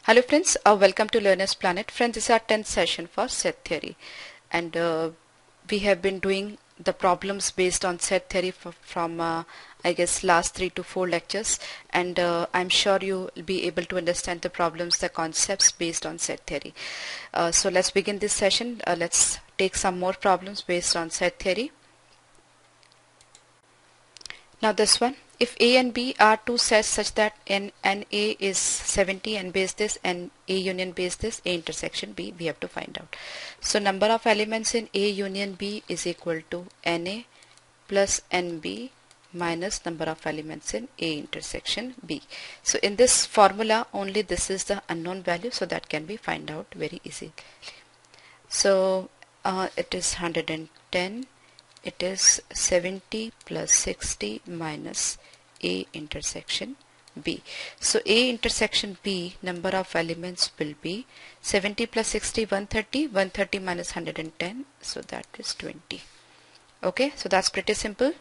Hello friends, welcome to Learner's Planet. Friends, this is our 10th session for set theory, and we have been doing the problems based on set theory from I guess last 3 to 4 lectures, and I'm sure you will be able to understand the problems, the concepts based on set theory. So let's begin this session. Let's take some more problems based on set theory. Now this one, if A and B are two sets such that N and A is 70 and base this and A union base this, A intersection B, we have to find out. So number of elements in A union B is equal to NA plus NB minus number of elements in A intersection B. So in this formula only this is the unknown value, so that can be found out very easily. So it is 110. It is 70 plus 60 minus A intersection B. So A intersection B, number of elements will be 70 plus 60, 130, 130 minus 110, so that is 20. Okay, so that's pretty simple.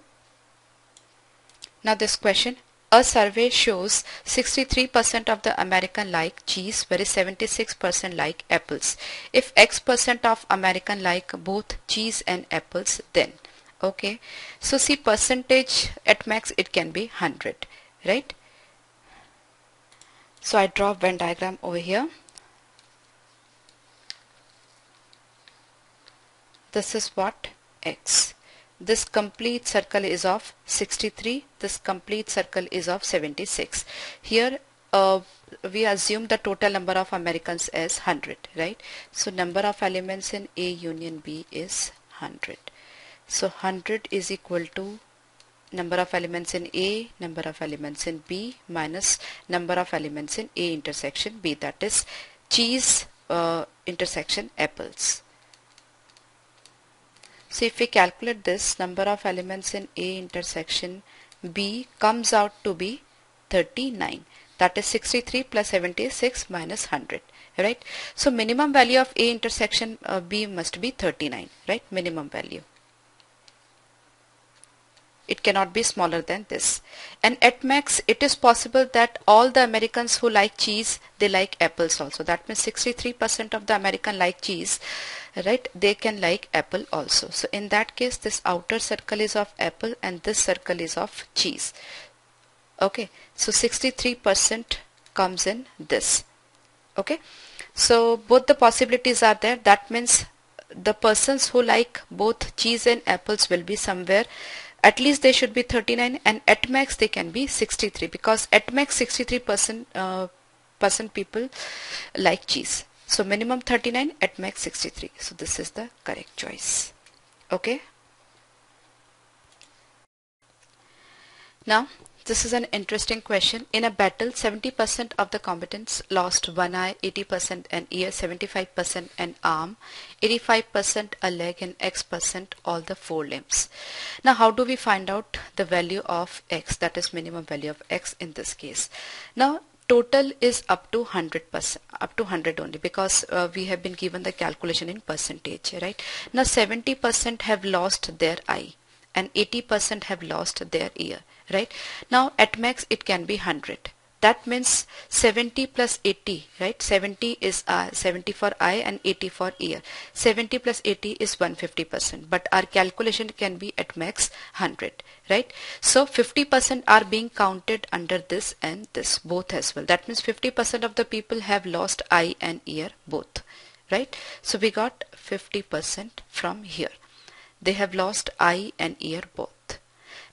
Now this question, a survey shows 63% of the American like cheese, whereas 76% like apples. If X% of American like both cheese and apples, then okay, so see, percentage at max it can be 100, right? So I draw Venn diagram over here. This is what X. This complete circle is of 63. This complete circle is of 76. Here we assume the total number of Americans as 100, right? So number of elements in A union B is 100. So 100 is equal to number of elements in A, number of elements in B minus number of elements in A intersection B, that is cheese intersection apples. So if we calculate this, number of elements in A intersection B comes out to be 39. That is 63 plus 76 minus 100, right? So minimum value of A intersection B must be 39, right? Minimum value. It cannot be smaller than this. And at max it is possible that all the Americans who like cheese, they like apples also. That means 63% of the American like cheese, right? They can like apple also. So in that case this outer circle is of apple and this circle is of cheese. Okay, so 63% comes in this. Okay, so both the possibilities are there. That means the persons who like both cheese and apples will be somewhere, at least they should be 39, and at max they can be 63, because at max 63% people like cheese. So minimum 39, at max 63. So this is the correct choice. Okay. Now this is an interesting question. In a battle, 70% of the combatants lost one eye, 80% an ear, 75% an arm, 85% a leg, and X% all the 4 limbs. Now how do we find out the value of X, that is minimum value of X in this case? Now total is up to 100%, up to 100 only, because we have been given the calculation in percentage, right? Now 70% have lost their eye and 80% have lost their ear, right? Now at max it can be 100. That means 70 plus 80, right? 70 is 70 for eye and 80 for ear. 70 plus 80 is 150%, but our calculation can be at max 100, right? So 50% are being counted under this and this both as well. That means 50% of the people have lost eye and ear both, right? So we got 50% from here. They have lost eye and ear both.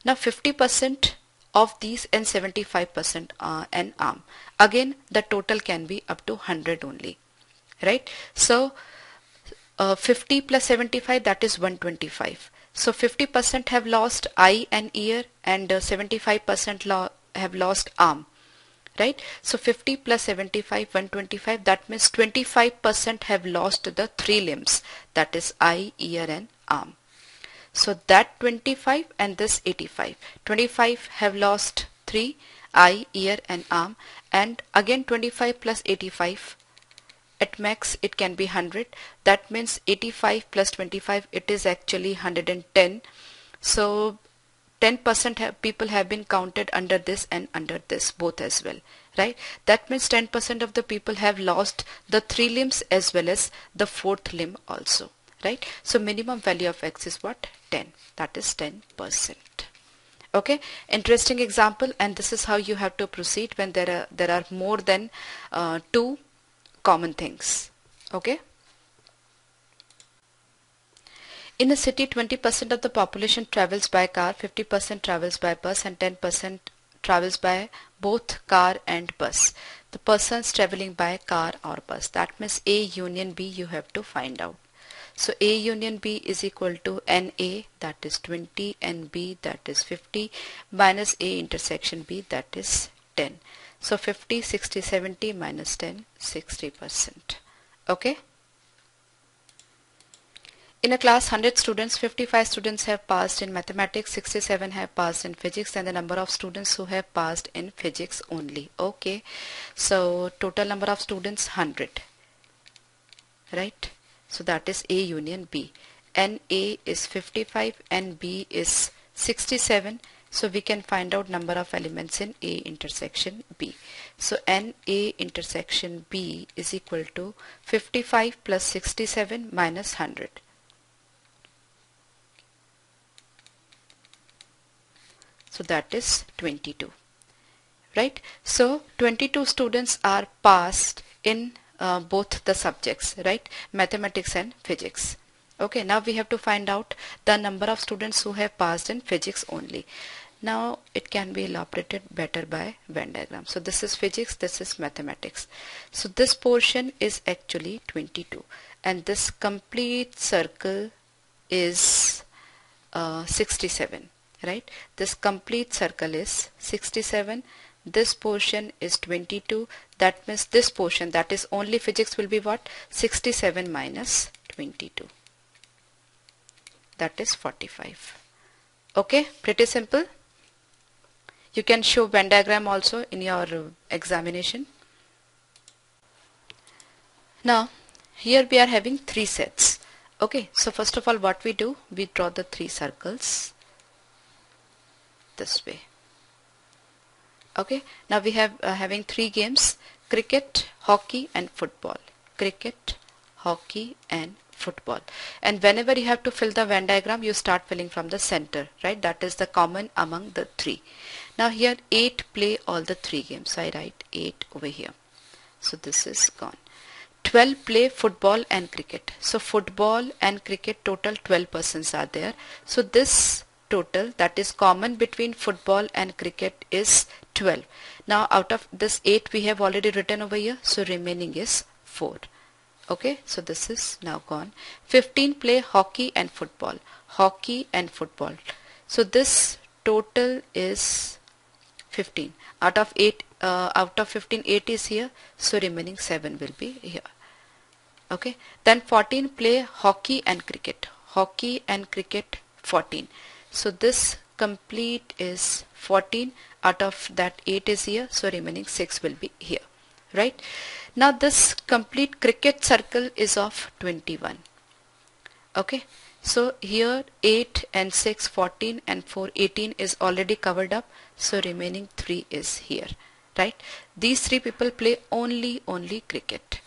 Now 50% of these and 75% an arm. Again the total can be up to 100 only, right? So 50 plus 75, that is 125. So 50% have lost eye and ear, and 75% have lost arm, right? So 50 plus 75, 125, that means 25% have lost the 3 limbs, that is eye, ear and arm. So that 25 and this 85. 25 have lost 3, eye, ear and arm, and again 25 plus 85, at max it can be 100. That means 85 plus 25, it is actually 110. So 10% people have been counted under this and under this both as well, right? That means 10% of the people have lost the 3 limbs as well as the 4th limb also, right? So minimum value of X is what? 10. That is 10%. Okay, interesting example, and this is how you have to proceed when there are more than 2 common things. Okay. In a city, 20% of the population travels by car, 50% travels by bus, and 10% travels by both car and bus. The persons traveling by car or bus. That means A union B you have to find out. So A union B is equal to NA, that is 20, and B, that is 50, minus A intersection B, that is 10. So 50, 60, 70 minus 10, 60%. Okay. In a class 100 students, 55 students have passed in mathematics, 67 have passed in physics, and the number of students who have passed in physics only. Okay, so total number of students 100, right? So that is A union B. And A is 55 and B is 67. So we can find out number of elements in A intersection B. So NA intersection B is equal to 55 plus 67 minus 100. So that is 22, right? So 22 students are passed in both the subjects, right? Mathematics and physics. Okay, now we have to find out the number of students who have passed in physics only. Now it can be elaborated better by Venn diagram. So this is physics, this is mathematics. So this portion is actually 22, and this complete circle is 67. Right, this complete circle is 67, this portion is 22, that means this portion, that is only physics, will be what? 67 minus 22, that is 45. Okay, pretty simple. You can show Venn diagram also in your examination. Now here we are having 3 sets. Okay, so first of all what we do, we draw the 3 circles this way. Okay, now we have having 3 games: cricket, hockey and football. Cricket, hockey and football. And whenever you have to fill the Venn diagram, you start filling from the center, right? That is the common among the 3. Now here 8 play all the 3 games, so I write 8 over here. So this is gone. 12 play football and cricket. So football and cricket, total 12 persons are there. So this total that is common between football and cricket is 12. Now out of this 8 we have already written over here, so remaining is 4. Okay, so this is now gone. 15 play hockey and football. Hockey and football. So this total is 15. Out of 15, 8 is here, so remaining 7 will be here. Okay, then 14 play hockey and cricket. Hockey and cricket 14. So this complete is 14, out of that 8 is here, so remaining 6 will be here, right? Now this complete cricket circle is of 21. Okay, so here 8 and 6 14 and 4 18 is already covered up, so remaining 3 is here, right? These 3 people play only cricket.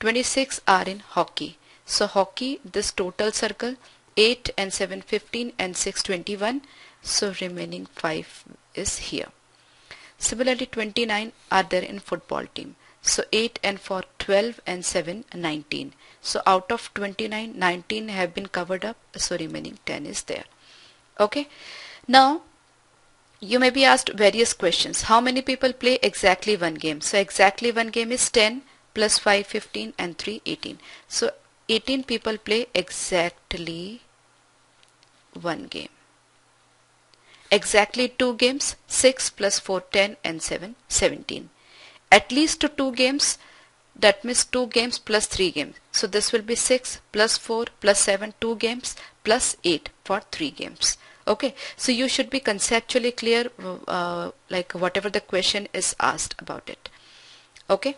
26 are in hockey. So hockey, this total circle, 8 and 7 15 and 6 21, so remaining 5 is here. Similarly 29 are there in football team. So 8 and 4 12 and 7 19. So out of 29, 19 have been covered up, so remaining 10 is there. Okay, now you may be asked various questions. How many people play exactly one game? So exactly one game is 10 plus 5 15 and 3 18. So 18 people play exactly one game. Exactly 2 games, 6 plus 4 10 and 7 17. At least 2 games, that means 2 games plus 3 games. So this will be 6 plus 4 plus 7, 2 games plus 8 for 3 games. Okay, so you should be conceptually clear like whatever the question is asked about it. Okay,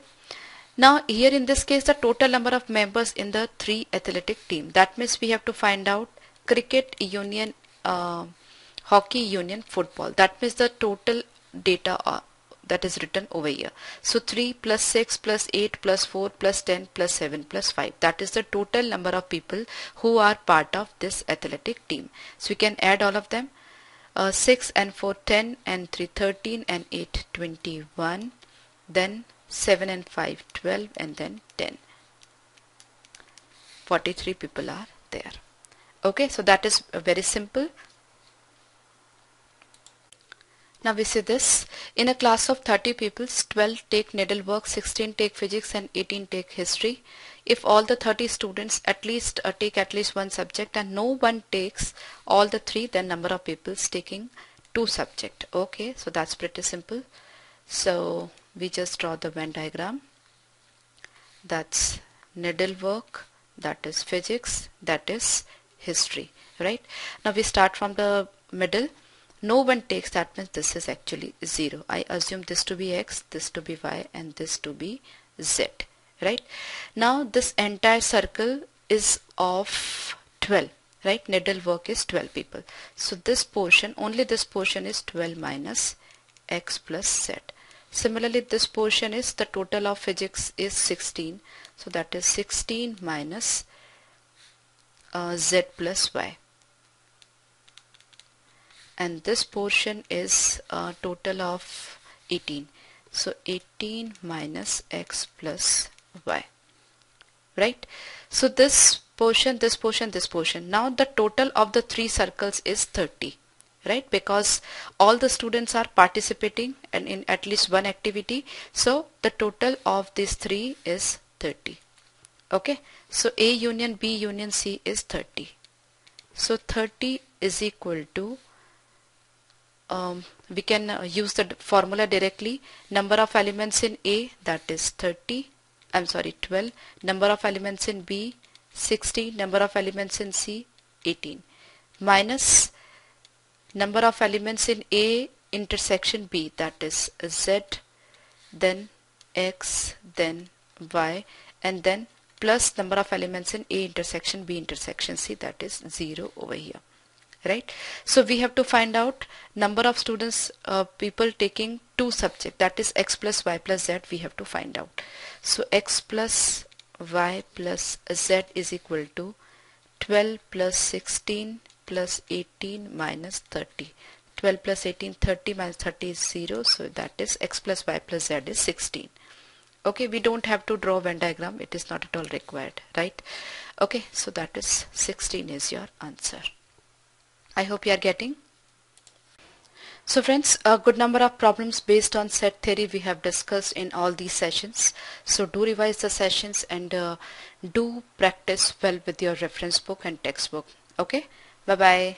now here in this case the total number of members in the 3 athletic team. That means we have to find out cricket union, hockey union, football. That means the total data that is written over here. So 3 plus 6 plus 8 plus 4 plus 10 plus 7 plus 5. That is the total number of people who are part of this athletic team. So we can add all of them. 6 and 4 10 and 3 13 and 8 21, then 7 and 5 12 and then 10. 43 people are there. Okay, so that is very simple. Now we see this. In a class of 30 people, 12 take needlework, 16 take physics and 18 take history. If all the 30 students take at least one subject and no one takes all the three, then number of people taking two subject. Okay, so that's pretty simple. So we just draw the Venn diagram. That's needlework, that is physics, that is history, right? Now we start from the middle. No one takes, that means this is actually 0. I assume this to be x, this to be y and this to be z, right? Now this entire circle is of 12, right? Needlework is 12 people. So this portion, only this portion is 12 minus x plus z. Similarly, this portion is the total of physics is 16. So that is 16 minus z plus y. And this portion is a total of 18. So 18 minus x plus y, right? So this portion, this portion, this portion. Now the total of the three circles is 30, right? Because all the students are participating and in at least one activity. So the total of these three is 30. Okay. So A union B union C is 30. So 30 is equal to we can use the formula directly. Number of elements in A, that is 12. Number of elements in B, 60. Number of elements in C, 18. Minus number of elements in A intersection B, that is Z, then X, then Y, and then plus number of elements in A intersection B intersection C, that is 0 over here. Right? So we have to find out number of students, people taking two subjects, that is x plus y plus z, we have to find out. So x plus y plus z is equal to 12 plus 16 plus 18 minus 30. 12 plus 18, 30 minus 30 is 0. So that is x plus y plus z is 16. Okay, we don't have to draw Venn diagram. It is not at all required, right? Okay, so that is 16 is your answer. I hope you are getting. So friends, a good number of problems based on set theory we have discussed in all these sessions. So do revise the sessions and do practice well with your reference book and textbook. Okay, bye bye.